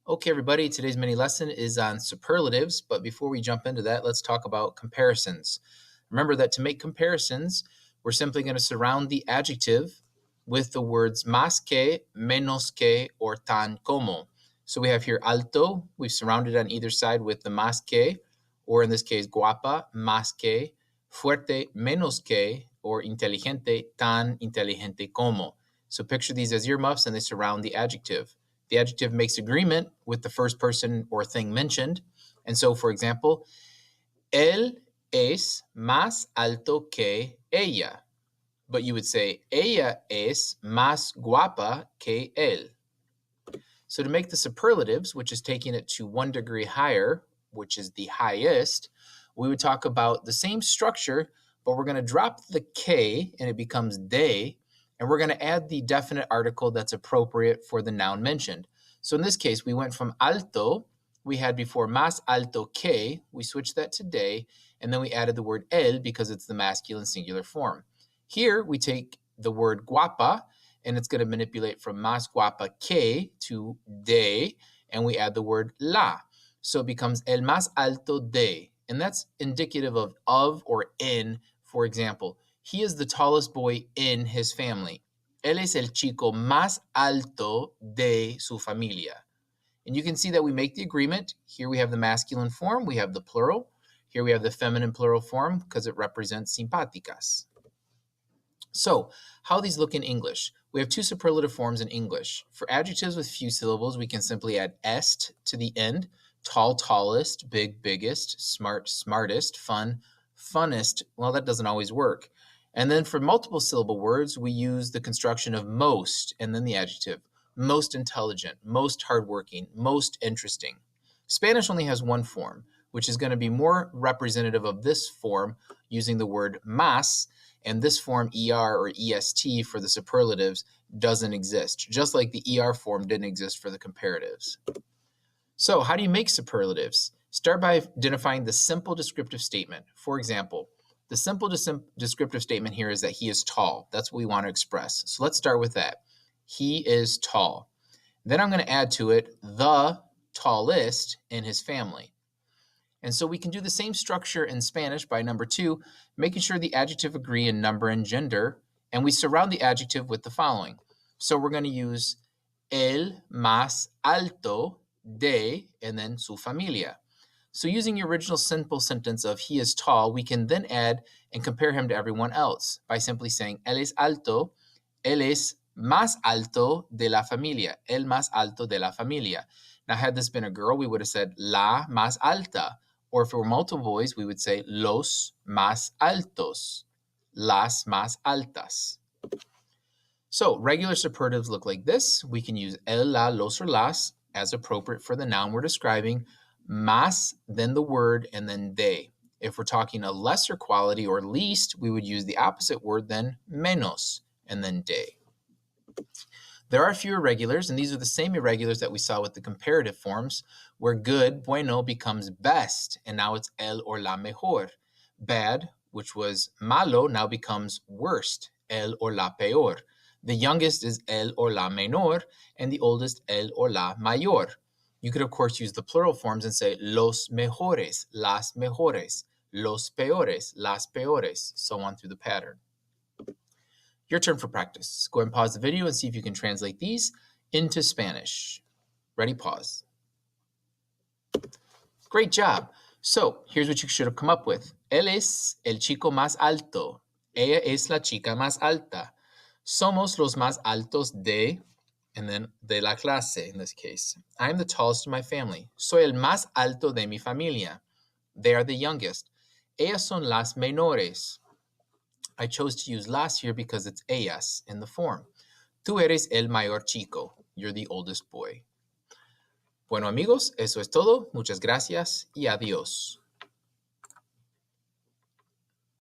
Okay, everybody, today's mini lesson is on superlatives, but before we jump into that, let's talk about comparisons. Remember that to make comparisons, we're simply going to surround the adjective with the words más que, menos que, or tan como. So we have here alto, we've surrounded on either side with the más que, or in this case, guapa, más que, fuerte, menos que, or inteligente, tan inteligente como. So picture these as earmuffs and they surround the adjective. The adjective makes agreement with the first person or thing mentioned. And so, for example, él es más alto que ella. But you would say, ella es más guapa que él. So to make the superlatives, which is taking it to 1 degree higher, which is the highest, we would talk about the same structure, but we're going to drop the K and it becomes de, and we're going to add the definite article that's appropriate for the noun mentioned. So in this case, we went from alto, we had before más alto que, we switched that to de, and then we added the word él because it's the masculine singular form. Here we take the word guapa, and it's going to manipulate from más guapa que to de, and we add the word la. So it becomes el más alto de, and that's indicative of or in. For example, he is the tallest boy in his family. Él es el chico más alto de su familia. And you can see that we make the agreement. Here we have the masculine form, we have the plural. Here we have the feminine plural form because it represents simpáticas. So, how these look in English? We have two superlative forms in English. For adjectives with few syllables, we can simply add est to the end. Tall, tallest, big, biggest, smart, smartest, fun, funnest. Well, that doesn't always work. And then for multiple syllable words, we use the construction of most and then the adjective. Most intelligent, most hardworking, most interesting. Spanish only has one form, which is going to be more representative of this form using the word más, and this form ER or EST for the superlatives doesn't exist, just like the ER form didn't exist for the comparatives. So how do you make superlatives? Start by identifying the simple descriptive statement. For example, the simple descriptive statement here is that he is tall. That's what we want to express. So let's start with that. He is tall. Then I'm going to add to it the tallest in his family. And so we can do the same structure in Spanish by number 2, making sure the adjective agree in number and gender, and we surround the adjective with the following. So we're going to use el más alto de, and then su familia. So using your original simple sentence of he is tall, we can then add and compare him to everyone else by simply saying él es alto, él es más alto de la familia, el más alto de la familia. Now, had this been a girl, we would have said la más alta. Or if it were multiple boys, we would say los más altos, las más altas. So regular superlatives look like this. We can use el, la, los, or las as appropriate for the noun we're describing, más, then the word, and then de. If we're talking a lesser quality or least, we would use the opposite word, then menos, and then de. There are a few irregulars, and these are the same irregulars that we saw with the comparative forms, where good, bueno, becomes best, and now it's el or la mejor. Bad, which was malo, now becomes worst, el or la peor. The youngest is el or la menor, and the oldest el or la mayor. You could, of course, use the plural forms and say los mejores, las mejores, los peores, las peores, so on through the pattern. Your turn for practice. Go ahead and pause the video and see if you can translate these into Spanish. Ready, pause. Great job. So here's what you should have come up with. Él es el chico más alto. Ella es la chica más alta. Somos los más altos de, and then de la clase in this case. I am the tallest in my family. Soy el más alto de mi familia. They are the youngest. Ellas son las menores. I chose to use las here because it's ellas in the form. Tú eres el mayor chico. You're the oldest boy. Bueno, amigos, eso es todo. Muchas gracias y adiós.